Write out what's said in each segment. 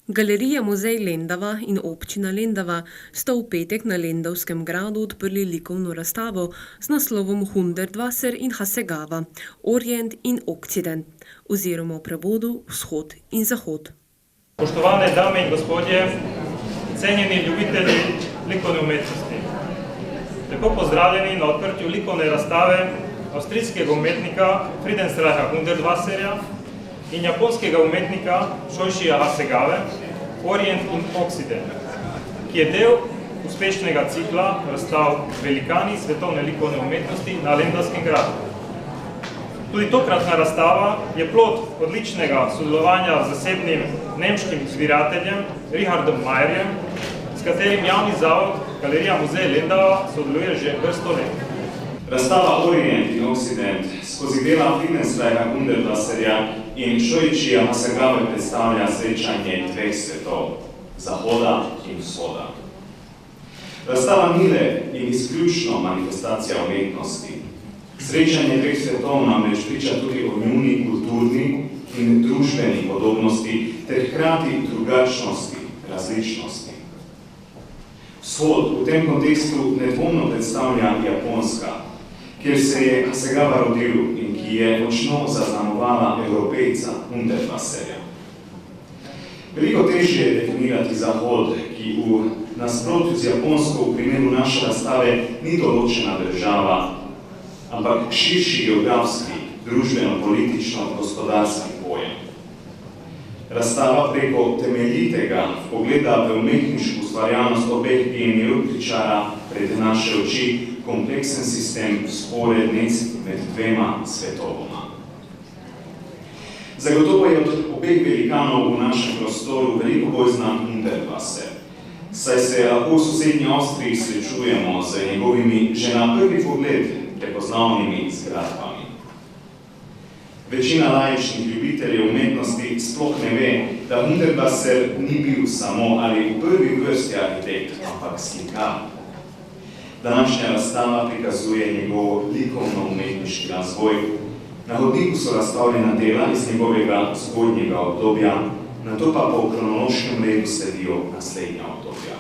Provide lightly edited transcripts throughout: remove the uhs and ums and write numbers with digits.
Galerija Muzej Lendava in občina Lendava sta v petek na Lendavskem gradu odprli likovno razstavo z naslovom Hundertwasser in Hasegawa, Orient in Okcident, oziroma v prevodu Vzhod in Zahod. Poštovane dame in gospodje, cenjeni ljubitelji likovne umetnosti. Lepo pozdravljeni na odprtju likovne razstave avstrijskega umetnika Friedenreicha Hundertwasserja in japonskega umetnika Shoichija Hasegawe, Orient in Okcident, ki je del uspešnega cikla razstav Velikani svetovne likovne umetnosti na Lendavskem gradu. Tudi tokratna razstava je plod odličnega sodelovanja z zasebnim nemškim zbirateljem Richardom Mayerjem, s katerim javni zavod Galerija Muzej Lendava sodeluje že vrsto let. Razstava Orient in Okcident skozi dela Friedenreicha Hundertwasserja in Shoichija Hasegawe predstavlja srečanje dveh svetov, Zahoda in Vzhoda. Razstava ni le in izključno manifestacija umetnosti. Srečanje dveh svetov namreč priča tudi o njuni kulturni in družbeni podobnosti ter hkrati drugačnosti, različnosti. Vzhod v tem kontekstu nedvomno predstavlja Japonska, kjer se je Hasegawa rodil in ki je močno zaznamovala Evropejca Hundertwasserja. Veliko težje je definirati Zahod, ki v nasprotju z Japonsko v primeru naše razstave ni določena država, ampak širši geografski, družbeno-politično-gospodarski pojem. Razstava preko temeljitega pogleda v umetniško ustvarjalnost obeh genijev pričara pred naše oči kompleksen sistem vzporednic med dvema svetovoma. Zagotovo je od obeh velikanov v našem prostoru veliko bolj znan Hundertwasser, saj se lahko v sosednji Avstriji srečujemo z njegovimi že na prvi pogled prepoznavnimi zgradbami. Večina laičnih ljubiteljev umetnosti sploh ne ve, da Hundertwasser ni bil samo ali v prvi vrsti arhitekt, ampak slikar. Današnja razstava prikazuje njegov likovno-umetniški razvoj. Na hodniku so razstavljena dela iz njegovega zgodnjega obdobja, nato pa po kronološkem redu sledijo naslednja obdobja.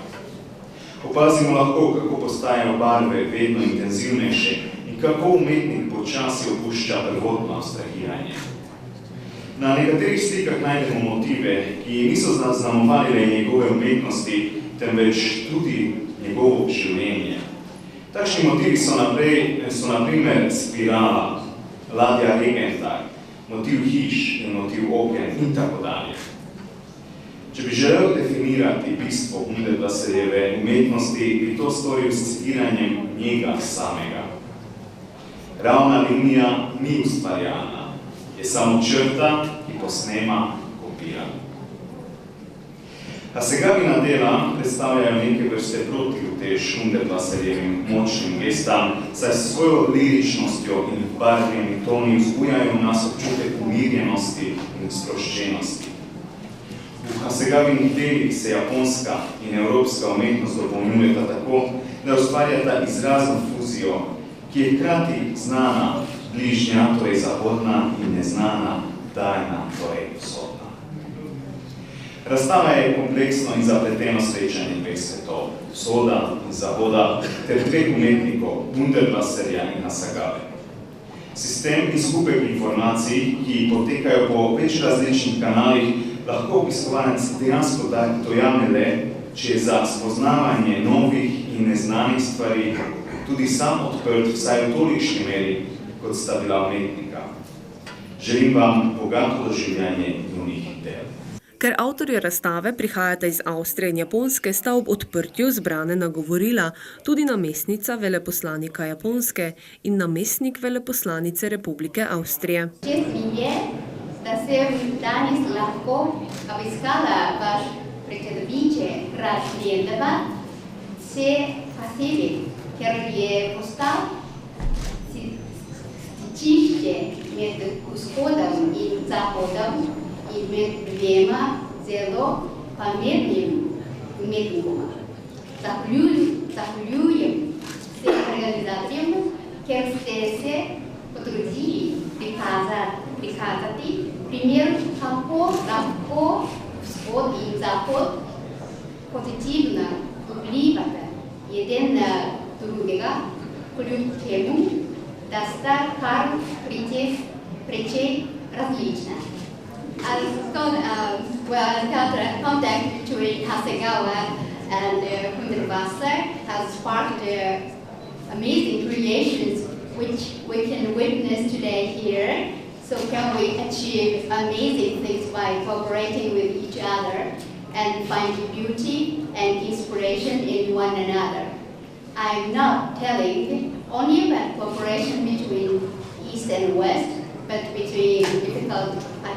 Opazimo lahko, kako postajajo barve vedno intenzivnejše in kako umetnik počasi opušča prvotno abstrahiranje. Na nekaterih slikah najdemo motive, ki niso zaznamovali le njegove umetnosti, temveč tudi njegovo življenje. Takšni motivi so na primer spirala, ladja Regenthal, motiv hiš in motiv oken in tako dalje. Če bi želel definirati bistvo Hundertwasserjeve umetnosti, bi to storil s citiranjem njega samega. Ravna linija ni ustvarjana, je samo črta, ki posnema, kopira. Hasegawina dela predstavljajo neke vrste protiutež Hundertwasserjevim močnim gestam, saj s svojo liričnostjo in barvnimi toni vzbujajo v nas občutek umirjenosti in sproščenosti. V Hasegawinih delih se japonska in evropska umetnost dopolnjujeta tako, da ustvarjata izrazno fuzijo, ki je hkrati znana, bližnja, torej zahodna, in neznana, daljna, torej vzhodna. Razstava je kompleksno in zapleteno srečanje dveh svetov, vzhoda in zahoda, ter dveh umetnikov, Hundertwasserja in Hasegawe. Sistem in skupek informacij, ki potekajo po več različnih kanalih, lahko obiskovanec dejansko dojame le, če je za spoznavanje novih in neznanih stvari tudi sam odprt vsaj v tolikšni meri, kot sta bila umetnika. Želim vam bogato doživljanje njunih del. Ker avtorji razstave prihajata iz Avstrije in Japonske, sta ob odprtju zbrane nagovorila tudi namestnica veleposlanika Japonske in namestnik veleposlanice Republike Avstrije. Čest mi je, da sem danes lahko obiskala vaš predsedoviče grad Lendava, še posebej, ker je postal stičišče med vzhodom in zahodom in med dvema zelo pametnim umetnikoma. Zahvaljujem se organizacijam, ker ste se potrudili prikazati primer, kako lahko Вот и заход позитивно впливает един на другega, ключ к тему да ста кар причи различна. I've got contact between Hasegawa and Hundertwasser has sparked amazing creations which we can witness today here. So can we achieve amazing things by cooperating with each other and finding beauty and inspiration in one another. I'm not telling only about cooperation between East and West, but between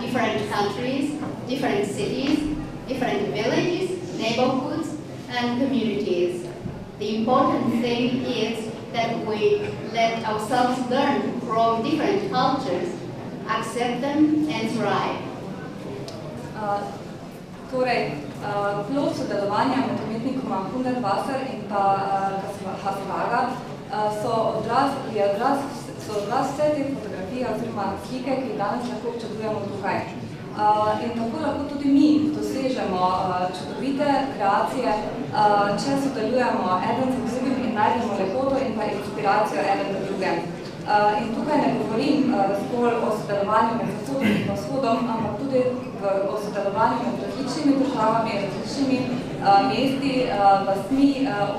different countries, different cities, different villages, neighborhoods, and communities. The important thing is that we let ourselves learn from different cultures, accept them, and thrive. Plod sodelovanja med umetnikoma Hundertwasser in pa Hasegawa so odraz vse te fotografije oziroma slike, ki danes lahko občudujemo tukaj. In tako lahko tudi mi dosežemo čudovite kreacije, če sodelujemo eden z drugim in najdemo lepoto in pa inspiracijo eden z drugim. In tukaj ne govorim zgolj o sodelovanju med Zahodom in Vzhodom, ampak tudi o sodelovanju med različnimi državami, različnimi mesti, vasmi,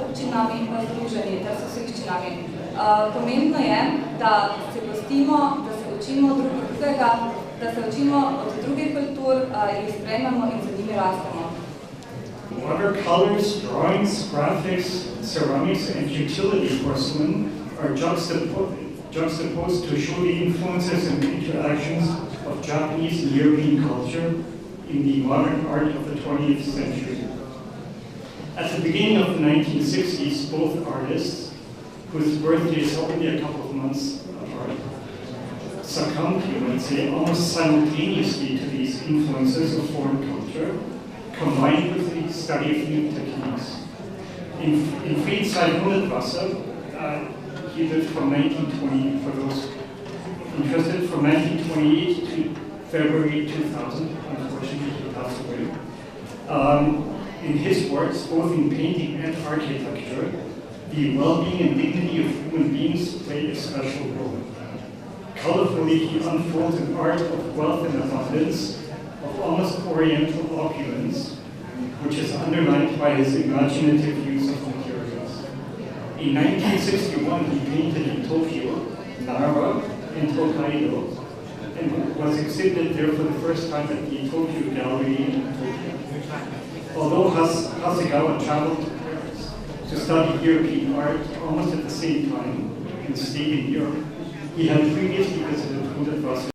občinami in pa združenji ter soseščinami. Pomembno je, da se gostimo, da se učimo drug drugega, da se učimo od drugih kultur, jih sprejmemo in za njimi rastemo. Watercolors, drawings, graphics, ceramics, and utility porcelain are juxtaposed to show the influences and interactions of Japanese and European culture in the modern art of the 20th century. At the beginning of the 1960s, both artists, whose birthdays are only a couple of months apart, succumbed, you might say, almost simultaneously to these influences of foreign culture, combined with the study of new techniques. In Friedrich Hundertwasser, he lived from 1920, for those interested, from 1928 to February 2000. Unfortunately, he passed away. In his works, both in painting and architecture, the well-being and dignity of human beings play a special role. Colorfully, he unfolds an art of wealth and abundance, of almost oriental opulence, which is underlined by his imaginative use of materials. In 1961, he painted in Tokyo, Nara, and Hokkaido, and was exhibited there for the first time at the Tokyo Gallery in Tokyo. Although Hasegawa traveled to Paris to study European art almost at the same time and stayed in Europe, he had previously visited Hundertwasser